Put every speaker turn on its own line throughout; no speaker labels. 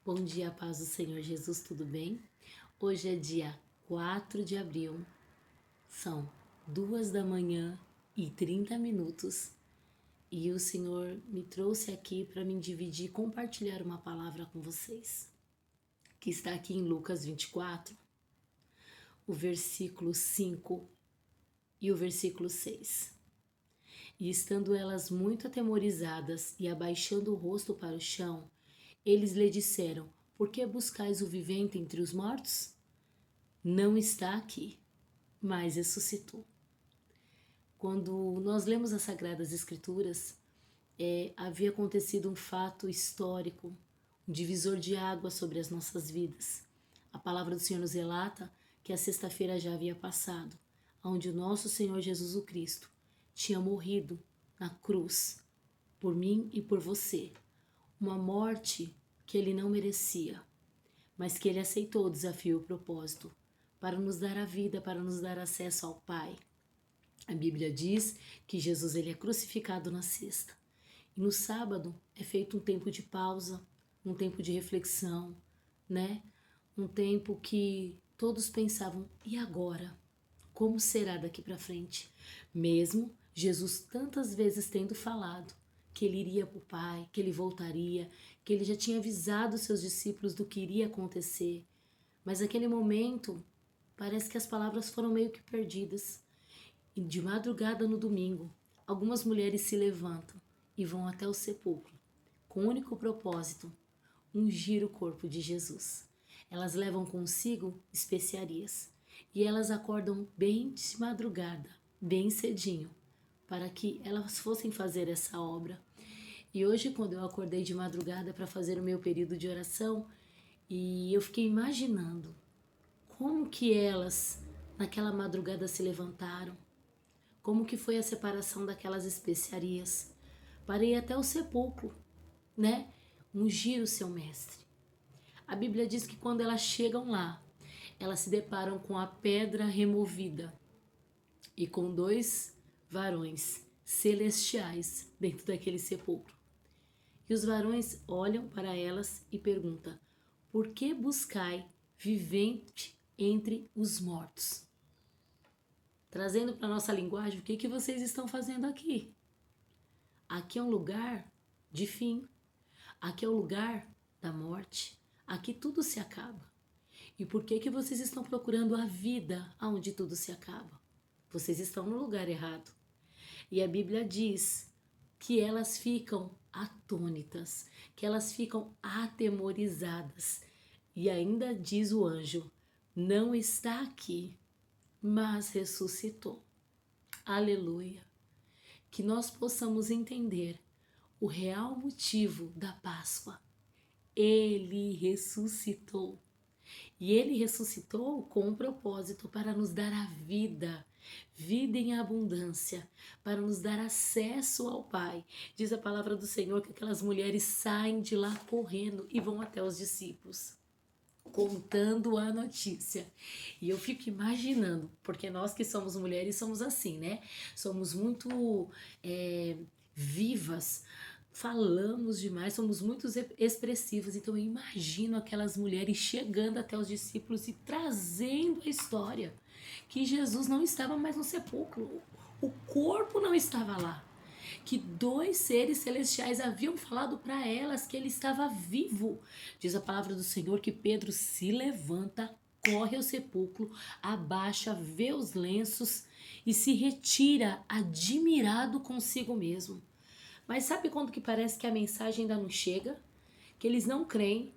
Bom dia, paz do Senhor Jesus, tudo bem? Hoje é dia 4 de abril, são 2 da manhã e 30 minutos e o Senhor me trouxe aqui para me dividir e compartilhar uma palavra com vocês, que está aqui em Lucas 24, o versículo 5 e o versículo 6. E estando elas muito atemorizadas e abaixando o rosto para o chão, eles lhe disseram: Por que buscais o vivente entre os mortos? Não está aqui, mas ressuscitou. Quando nós lemos as Sagradas Escrituras, havia acontecido um fato histórico, um divisor de água sobre as nossas vidas. A palavra do Senhor nos relata que a sexta-feira já havia passado, onde o nosso Senhor Jesus o Cristo tinha morrido na cruz por mim e por você. Uma morte que ele não merecia, mas que ele aceitou o desafio e o propósito para nos dar a vida, para nos dar acesso ao Pai. A Bíblia diz que Jesus ele é crucificado na sexta. E no sábado é feito um tempo de pausa, um tempo de reflexão, né? Um tempo que todos pensavam, e agora? Como será daqui para frente? Mesmo Jesus tantas vezes tendo falado que ele iria para o Pai, que ele voltaria, que ele já tinha avisado seus discípulos do que iria acontecer. Mas naquele momento, parece que as palavras foram meio que perdidas. E de madrugada no domingo, algumas mulheres se levantam e vão até o sepulcro, com o único propósito: ungir o corpo de Jesus. Elas levam consigo especiarias e elas acordam bem de madrugada, bem cedinho, para que elas fossem fazer essa obra. E hoje, quando eu acordei de madrugada para fazer o meu período de oração, e eu fiquei imaginando como que elas naquela madrugada se levantaram, como que foi a separação daquelas especiarias, para ir até o sepulcro, né? Ungir o seu mestre. A Bíblia diz que quando elas chegam lá, elas se deparam com a pedra removida e com dois varões celestiais dentro daquele sepulcro. E os varões olham para elas e perguntam: Por que buscai vivente entre os mortos? Trazendo para a nossa linguagem, o que vocês estão fazendo aqui? Aqui é um lugar de fim. Aqui é o lugar da morte. Aqui tudo se acaba. E por que vocês estão procurando a vida onde tudo se acaba? Vocês estão no lugar errado. E a Bíblia diz que elas ficam atônitas, que elas ficam atemorizadas. E ainda diz o anjo: não está aqui, mas ressuscitou. Aleluia! Que nós possamos entender o real motivo da Páscoa. Ele ressuscitou. E ele ressuscitou com um propósito para nos dar a vida, vida em abundância, para nos dar acesso ao Pai. Diz a palavra do Senhor que aquelas mulheres saem de lá correndo e vão até os discípulos, contando a notícia. E eu fico imaginando, porque nós que somos mulheres somos assim, né? Somos muito vivas, falamos demais, somos muito expressivos. Então eu imagino aquelas mulheres chegando até os discípulos e trazendo a história que Jesus não estava mais no sepulcro, o corpo não estava lá, que dois seres celestiais haviam falado para elas que ele estava vivo. Diz a palavra do Senhor que Pedro se levanta, corre ao sepulcro, abaixa, vê os lenços e se retira admirado consigo mesmo. Mas sabe quando que parece que a mensagem ainda não chega? Que eles não creem.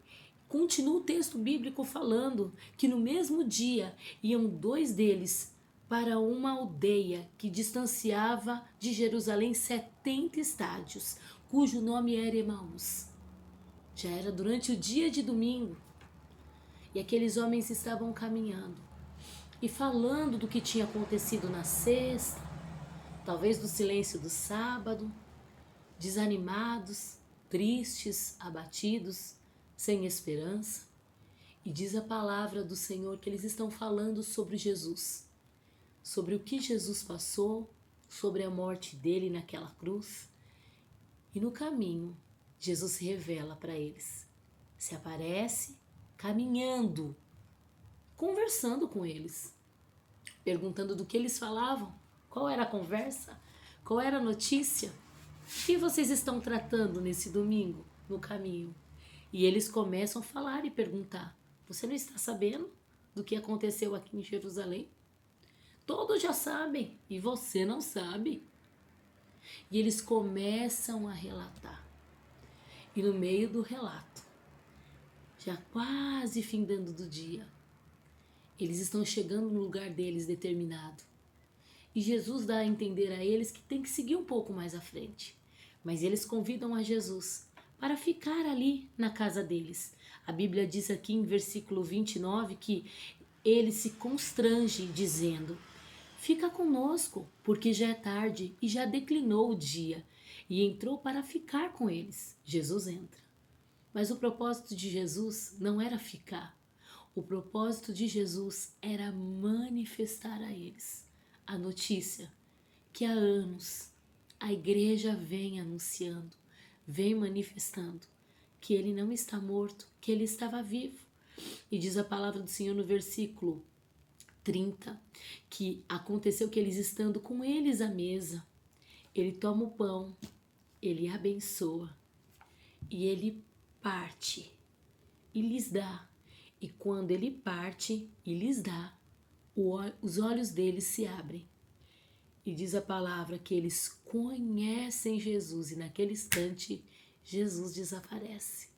Continua o texto bíblico falando que no mesmo dia iam dois deles para uma aldeia que distanciava de Jerusalém 70 estádios, cujo nome era Emaús. Já era durante o dia de domingo e aqueles homens estavam caminhando e falando do que tinha acontecido na sexta, talvez do silêncio do sábado, desanimados, tristes, abatidos, sem esperança. E diz a palavra do Senhor que eles estão falando sobre Jesus, sobre o que Jesus passou, sobre a morte dele naquela cruz. E no caminho, Jesus se revela para eles. se aparece caminhando, conversando com eles, perguntando do que eles falavam, qual era a conversa, qual era a notícia, o que vocês estão tratando nesse domingo no caminho? E eles começam a falar e perguntar: você não está sabendo do que aconteceu aqui em Jerusalém? Todos já sabem e você não sabe. E eles começam a relatar. E no meio do relato, já quase findando do dia, eles estão chegando no lugar deles determinado. E Jesus dá a entender a eles que tem que seguir um pouco mais à frente. Mas eles convidam a Jesus para ficar ali na casa deles. A Bíblia diz aqui em versículo 29 que ele se constrange dizendo: fica conosco, porque já é tarde e já declinou o dia. E entrou para ficar com eles. Jesus entra. Mas o propósito de Jesus não era ficar. O propósito de Jesus era manifestar a eles a notícia que há anos a igreja vem anunciando, vem manifestando que ele não está morto, que ele estava vivo. E diz a palavra do Senhor no versículo 30, que aconteceu que eles estando com eles à mesa, ele toma o pão, ele abençoa e ele parte e lhes dá. E quando ele parte e lhes dá, os olhos deles se abrem. E diz a palavra que eles conhecem Jesus e naquele instante Jesus desaparece.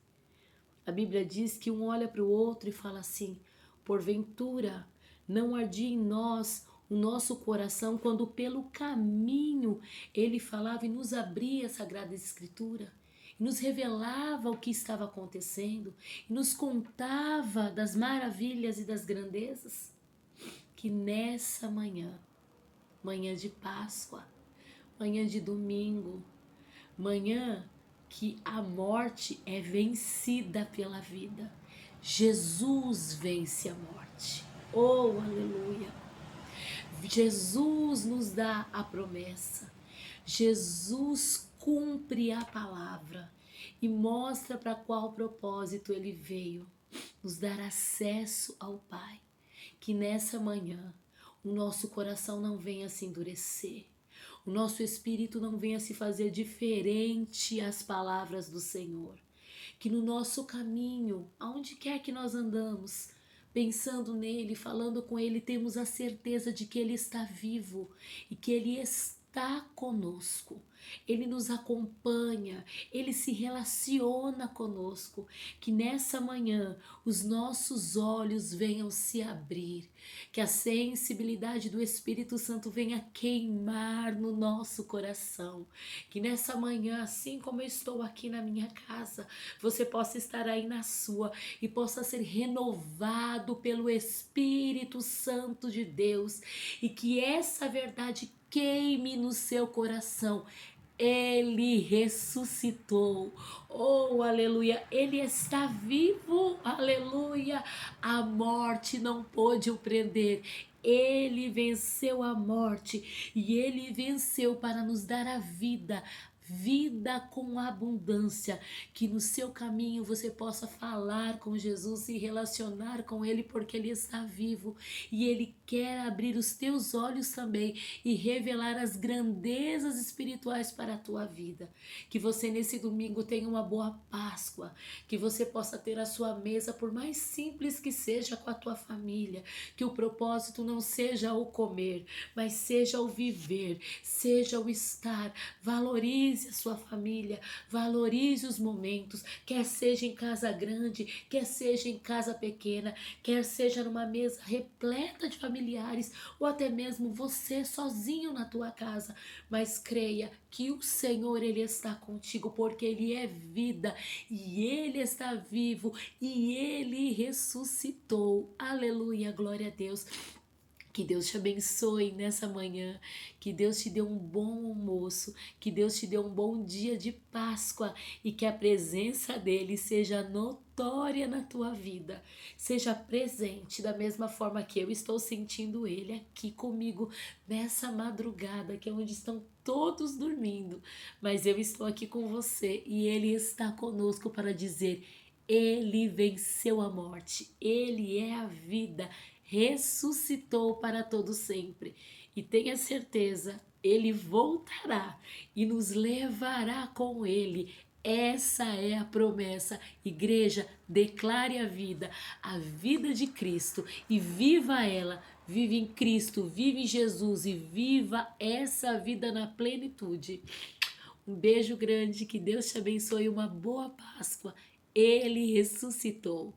A Bíblia diz que um olha para o outro e fala assim: porventura não ardia em nós o nosso coração quando pelo caminho ele falava e nos abria a Sagrada Escritura, e nos revelava o que estava acontecendo, e nos contava das maravilhas e das grandezas. Que nessa manhã, manhã de Páscoa, manhã de domingo, manhã que a morte é vencida pela vida. Jesus vence a morte. Oh, aleluia! Jesus nos dá a promessa. Jesus cumpre a palavra e mostra para qual propósito ele veio, nos dar acesso ao Pai. Que nessa manhã o nosso coração não venha se endurecer, o nosso espírito não venha se fazer diferente às palavras do Senhor. Que no nosso caminho, aonde quer que nós andamos, pensando nele, falando com ele, temos a certeza de que ele está vivo e que ele está conosco. Ele nos acompanha, ele se relaciona conosco. Que nessa manhã os nossos olhos venham se abrir, que a sensibilidade do Espírito Santo venha queimar no nosso coração. Que nessa manhã, assim como eu estou aqui na minha casa, você possa estar aí na sua e possa ser renovado pelo Espírito Santo de Deus e que essa verdade queime no seu coração. Ele ressuscitou, oh aleluia, ele está vivo, aleluia, a morte não pôde o prender, ele venceu a morte e ele venceu para nos dar a vida, vida com abundância, que no seu caminho você possa falar com Jesus e relacionar com ele, porque ele está vivo e ele quer abrir os teus olhos também e revelar as grandezas espirituais para a tua vida. Que você nesse domingo tenha uma boa Páscoa, que você possa ter a sua mesa, por mais simples que seja, com a tua família, que o propósito não seja o comer, mas seja o viver, seja o estar. Valorize a sua família, valorize os momentos, quer seja em casa grande, quer seja em casa pequena, quer seja numa mesa repleta de familiares ou até mesmo você sozinho na tua casa, mas creia que o Senhor, ele está contigo, porque ele é vida e ele está vivo e ele ressuscitou. Aleluia, glória a Deus. Que Deus te abençoe nessa manhã, que Deus te dê um bom almoço, que Deus te dê um bom dia de Páscoa e que a presença dele seja notória na tua vida, seja presente da mesma forma que eu estou sentindo ele aqui comigo nessa madrugada, que é onde estão todos dormindo, mas eu estou aqui com você e ele está conosco para dizer: Ele venceu a morte, Ele é a vida, ressuscitou para todo sempre. E tenha certeza, Ele voltará e nos levará com Ele. Essa é a promessa. Igreja, declare a vida de Cristo e viva ela. Vive em Cristo, vive em Jesus e viva essa vida na plenitude. Um beijo grande, que Deus te abençoe, uma boa Páscoa. Ele ressuscitou.